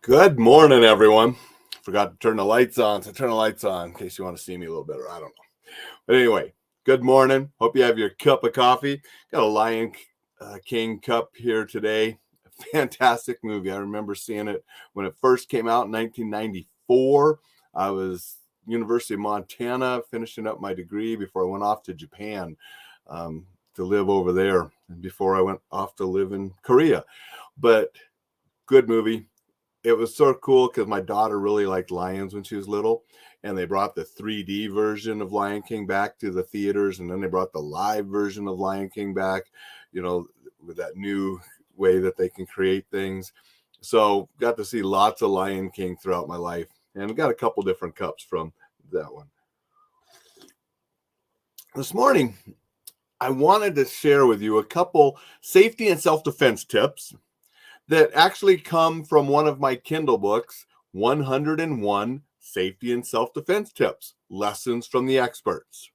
Good morning, everyone. Forgot to turn the lights on, so turn the lights on in case you want to see me a little better. I don't know. But anyway, good morning. Hope you have your cup of coffee. Got a Lion King cup here today. A fantastic movie. I remember seeing it when it first came out in 1994. I was University of Montana finishing up my degree before I went off to Japan to live over there, and before I went off to live in Korea. But good movie. It was so cool because my daughter really liked lions when she was little, and they brought the 3D version of Lion King back to the theaters, and then they brought the live version of Lion King back, with that new way that they can create things. So got to see lots of Lion King throughout my life, and got a couple different cups from that one. This morning, I wanted to share with you a couple safety and self-defense tips that actually come from one of my Kindle books, 101 Safety and Self-Defense Tips, Lessons from the Experts.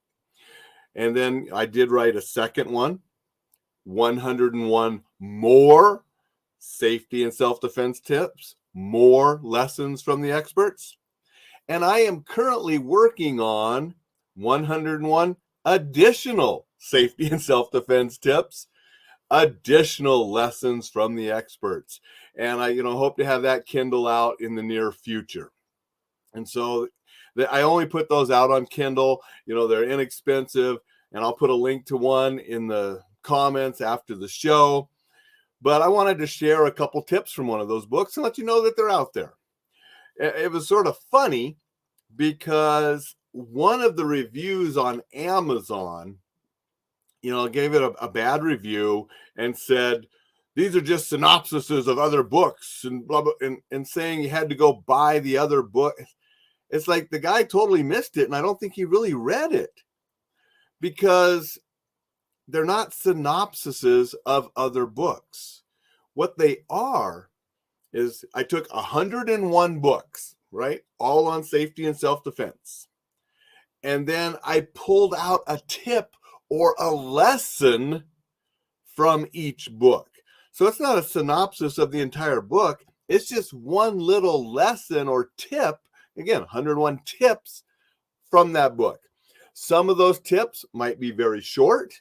And then I did write a second one, 101 More Safety and Self-Defense Tips, More Lessons from the Experts. And I am currently working on 101 additional safety and self-defense tips, additional lessons from the experts. And I hope to have that Kindle out in the near future. And so I only put those out on Kindle. They're inexpensive, and I'll put a link to one in the comments after the show. But I wanted to share a couple tips from one of those books and let you know that they're out there. It was sort of funny because one of the reviews on Amazon gave it a bad review and said, these are just synopsises of other books and blah, blah, and saying you had to go buy the other book. It's like the guy totally missed it. And I don't think he really read it, because they're not synopsises of other books. What they are is I took 101 books, right? All on safety and self-defense. And then I pulled out a tip or a lesson from each book. So it's not a synopsis of the entire book. It's just one little lesson or tip. Again, 101 tips from that book. Some of those tips might be very short,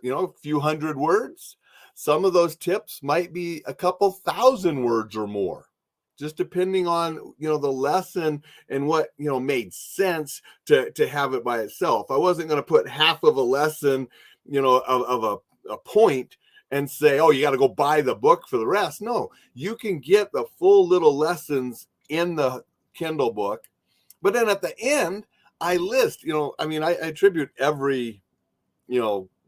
a few hundred words. Some of those tips might be a couple thousand words or more, just depending on, the lesson and what, made sense to have it by itself. I wasn't going to put half of a lesson, of a point and say, oh, you got to go buy the book for the rest. No, you can get the full little lessons in the Kindle book. But then at the end, I list, I attribute every,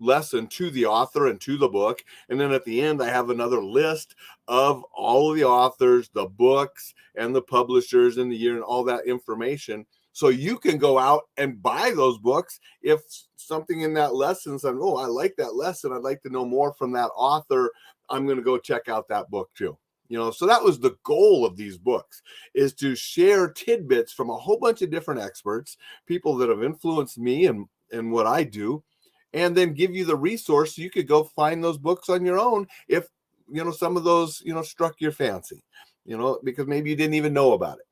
lesson to the author and to the book. And then at the end, I have another list of all of the authors, the books, and the publishers in the year and all that information. So you can go out and buy those books if something in that lesson says, oh, I like that lesson, I'd like to know more from that author, I'm going to go check out that book too. So that was the goal of these books, is to share tidbits from a whole bunch of different experts, people that have influenced me and what I do, and then give you the resource so you could go find those books on your own if, some of those, struck your fancy, because maybe you didn't even know about it.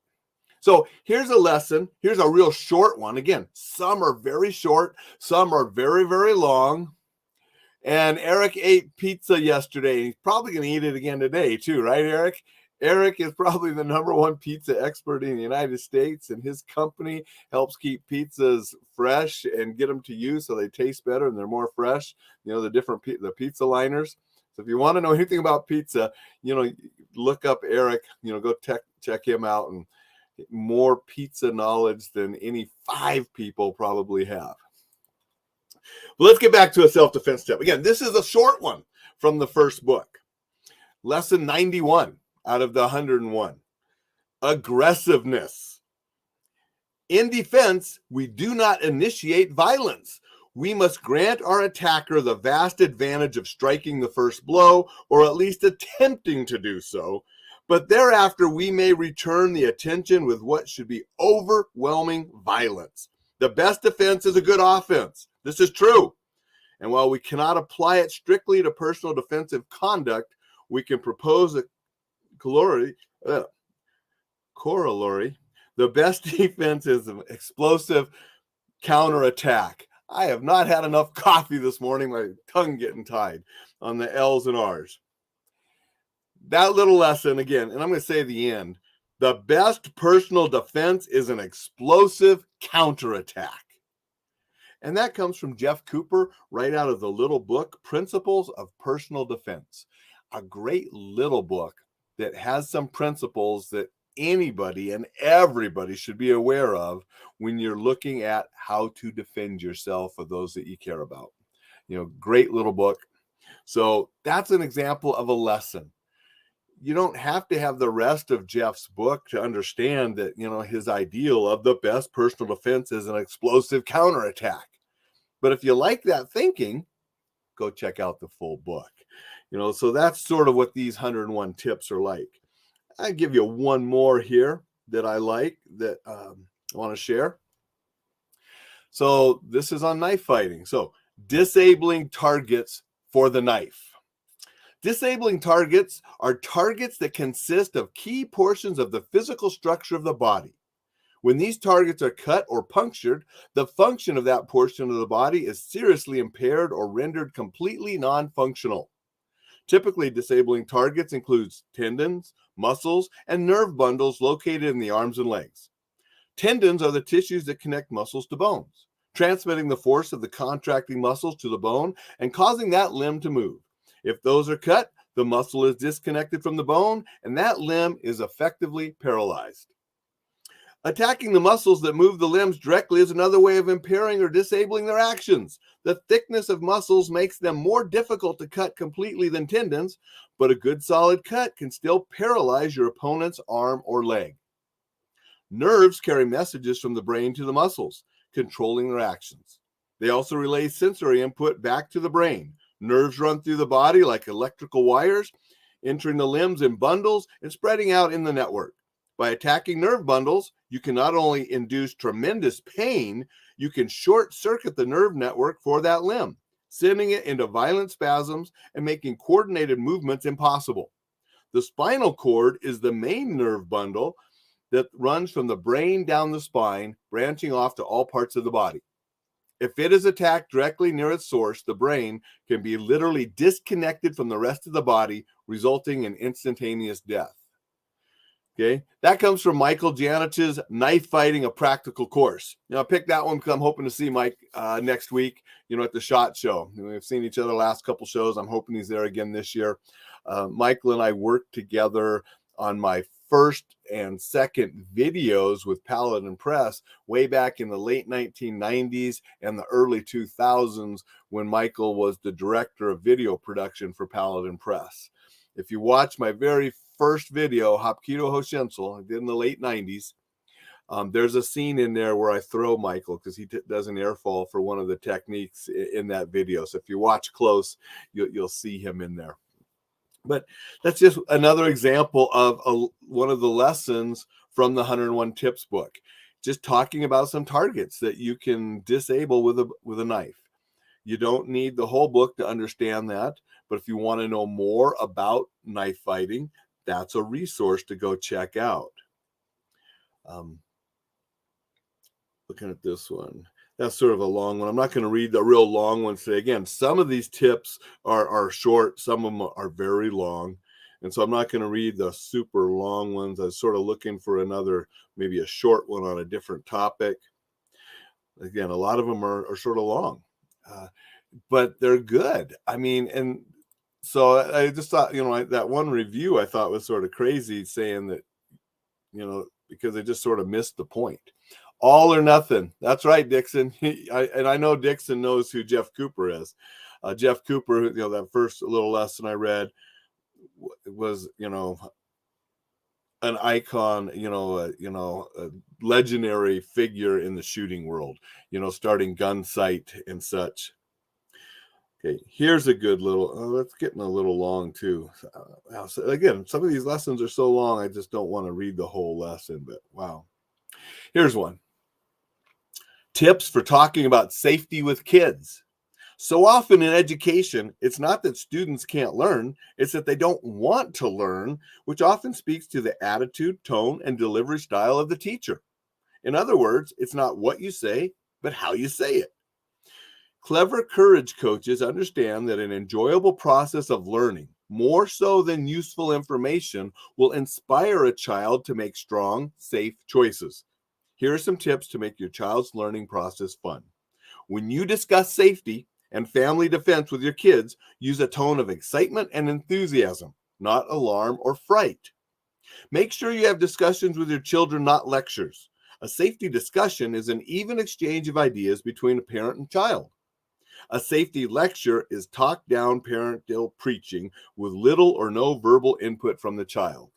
So here's a lesson. Here's a real short one. Again, some are very short, some are very, very long. And Eric ate pizza yesterday. He's probably going to eat it again today too, right, Eric? Eric is probably the #1 pizza expert in the United States, and his company helps keep pizzas fresh and get them to you so they taste better and they're more fresh. The pizza liners. So if you want to know anything about pizza, look up Eric. Go check him out, and more pizza knowledge than any 5 people probably have. Well, let's get back to a self-defense tip. Again, this is a short one from the first book. Lesson 91 out of the 101. Aggressiveness. In defense, we do not initiate violence. We must grant our attacker the vast advantage of striking the first blow, or at least attempting to do so. But thereafter, we may return the attention with what should be overwhelming violence. The best defense is a good offense. This is true. And while we cannot apply it strictly to personal defensive conduct, we can propose a corollary Uh, Corollary, the best defense is an explosive counterattack. I have not had enough coffee this morning. My tongue getting tied on the L's and R's. That little lesson again, and I'm going to say the end. The best personal defense is an explosive counterattack. And that comes from Jeff Cooper, right out of the little book, Principles of Personal Defense. A great little book that has some principles that anybody and everybody should be aware of when you're looking at how to defend yourself or those that you care about. Great little book. So that's an example of a lesson. You don't have to have the rest of Jeff's book to understand that, his ideal of the best personal defense is an explosive counterattack. But if you like that thinking, go check out the full book. So that's sort of what these 101 tips are like. I give you one more here that I like that I want to share. So this is on knife fighting. So disabling targets for the knife. Disabling targets are targets that consist of key portions of the physical structure of the body. When these targets are cut or punctured, the function of that portion of the body is seriously impaired or rendered completely non-functional. Typically, disabling targets includes tendons, muscles, and nerve bundles located in the arms and legs. Tendons are the tissues that connect muscles to bones, transmitting the force of the contracting muscles to the bone and causing that limb to move. If those are cut, the muscle is disconnected from the bone, and that limb is effectively paralyzed. Attacking the muscles that move the limbs directly is another way of impairing or disabling their actions. The thickness of muscles makes them more difficult to cut completely than tendons, but a good solid cut can still paralyze your opponent's arm or leg. Nerves carry messages from the brain to the muscles, controlling their actions. They also relay sensory input back to the brain. Nerves run through the body like electrical wires, entering the limbs in bundles and spreading out in the network. By attacking nerve bundles, you can not only induce tremendous pain, you can short circuit the nerve network for that limb, sending it into violent spasms and making coordinated movements impossible. The spinal cord is the main nerve bundle that runs from the brain down the spine, branching off to all parts of the body. If it is attacked directly near its source, the brain can be literally disconnected from the rest of the body, resulting in instantaneous death. Okay, that comes from Michael Janitch's Knife Fighting, a Practical Course. I picked that one because I'm hoping to see Mike next week, at the SHOT Show. We've seen each other last couple shows. I'm hoping he's there again this year. Michael and I worked together on my first and second videos with Paladin Press way back in the late 1990s and the early 2000s when Michael was the director of video production for Paladin Press. If you watch my very first video, Hapkido Hoshensel, I did in the late 90s, there's a scene in there where I throw Michael because he does an airfall for one of the techniques in that video. So if you watch close, you'll see him in there. But that's just another example of one of the lessons from the 101 Tips book. Just talking about some targets that you can disable with a knife. You don't need the whole book to understand that. But if you want to know more about knife fighting, that's a resource to go check out. Looking at this one. That's sort of a long one. I'm not going to read the real long ones today. Again, some of these tips are short. Some of them are very long. And so I'm not going to read the super long ones. I was sort of looking for maybe a short one on a different topic. Again, a lot of them are sort of long, but they're good. I mean, and so I just thought, that one review I thought was sort of crazy saying that, because they just sort of missed the point. All or nothing. That's right, Dixon. And I know Dixon knows who Jeff Cooper is. Jeff Cooper, that first little lesson I read was, an icon, a legendary figure in the shooting world, starting Gunsight and such. Okay, here's a good little, it's getting a little long too. So again, some of these lessons are so long, I just don't want to read the whole lesson, but wow. Here's one. Tips for talking about safety with kids. So often in education, it's not that students can't learn, it's that they don't want to learn, which often speaks to the attitude, tone, and delivery style of the teacher. In other words, it's not what you say, but how you say it. Clever courage coaches understand that an enjoyable process of learning, more so than useful information, will inspire a child to make strong, safe choices. Here are some tips to make your child's learning process fun. When you discuss safety and family defense with your kids, use a tone of excitement and enthusiasm, not alarm or fright. Make sure you have discussions with your children, not lectures. A safety discussion is an even exchange of ideas between a parent and child. A safety lecture is talk down parental preaching with little or no verbal input from the child.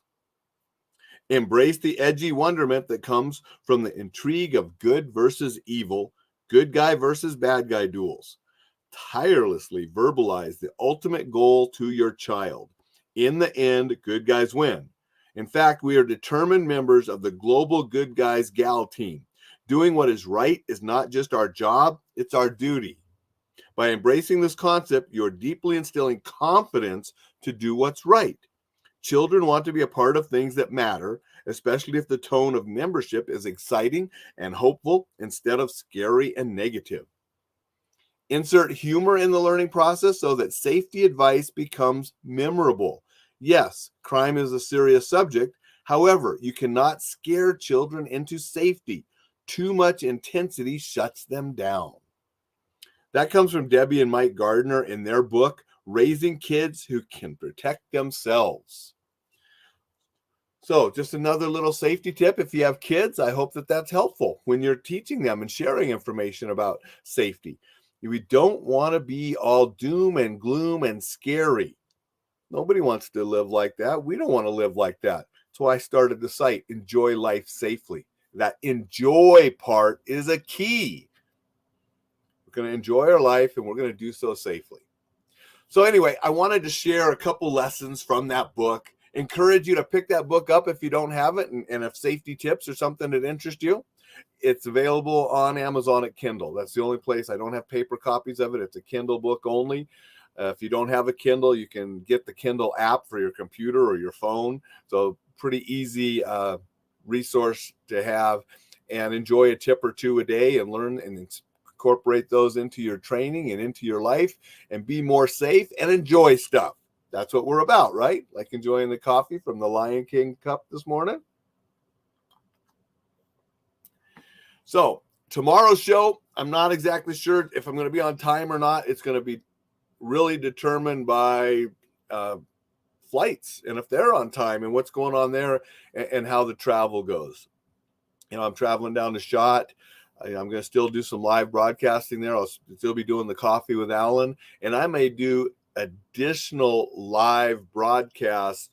Embrace the edgy wonderment that comes from the intrigue of good versus evil, good guy versus bad guy duels. Tirelessly verbalize the ultimate goal to your child. In the end, good guys win. In fact, we are determined members of the global good guys gal team. Doing what is right is not just our job, it's our duty. By embracing this concept, you're deeply instilling confidence to do what's right. Children want to be a part of things that matter, especially if the tone of membership is exciting and hopeful instead of scary and negative. Insert humor in the learning process so that safety advice becomes memorable. Yes, crime is a serious subject. However, you cannot scare children into safety. Too much intensity shuts them down. That comes from Debbie and Mike Gardner in their book, Raising Kids Who Can Protect Themselves. So just another little safety tip. If you have kids, I hope that that's helpful when you're teaching them and sharing information about safety. We don't want to be all doom and gloom and scary. Nobody wants to live like that. We don't want to live like that. That's why I started the site, Enjoy Life Safely. That enjoy part is a key. We're going to enjoy our life and we're going to do so safely. So anyway, I wanted to share a couple lessons from that book. Encourage you to pick that book up if you don't have it, and if safety tips are something that interests you. It's available on Amazon at Kindle. That's the only place. I don't have paper copies of it. It's a Kindle book only. If you don't have a Kindle, you can get the Kindle app for your computer or your phone. So pretty easy resource to have, and enjoy a tip or two a day and learn and incorporate those into your training and into your life and be more safe and enjoy stuff. That's what we're about, right? Like enjoying the coffee from the Lion King cup this morning. So tomorrow's show, I'm not exactly sure if I'm going to be on time or not. It's going to be really determined by flights and if they're on time and what's going on there and how the travel goes. You know, I'm traveling down to Shot. I'm going to still do some live broadcasting there. I'll still be doing the coffee with Alain, and I may do additional live broadcasts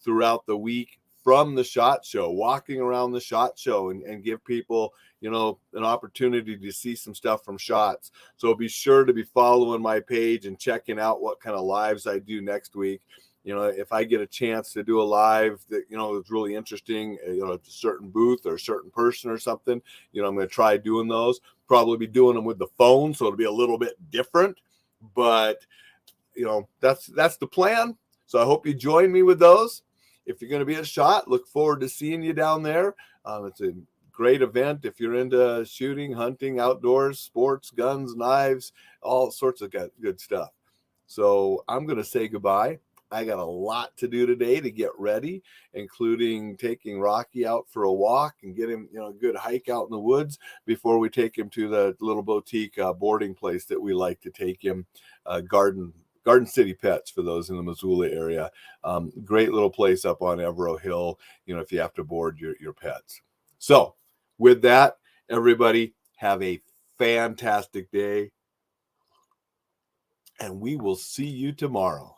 throughout the week from the SHOT Show, walking around the SHOT Show and give people, you know, an opportunity to see some stuff from SHOTs. So be sure to be following my page and checking out what kind of lives I do next week. You know, if I get a chance to do a live that, you know, is really interesting, you know, a certain booth or a certain person or something, you know, I'm going to try doing those. Probably be doing them with the phone, so it'll be a little bit different. But, you know, that's the plan. So I hope you join me with those. If you're going to be at SHOT, look forward to seeing you down there. It's a great event if you're into shooting, hunting, outdoors, sports, guns, knives, all sorts of good stuff. So I'm going to say goodbye. I got a lot to do today to get ready, including taking Rocky out for a walk and get him, you know, a good hike out in the woods before we take him to the little boutique boarding place that we like to take him, Garden City Pets for those in the Missoula area. Great little place up on Evero Hill, you know, if you have to board your pets. So with that, everybody have a fantastic day, and we will see you tomorrow.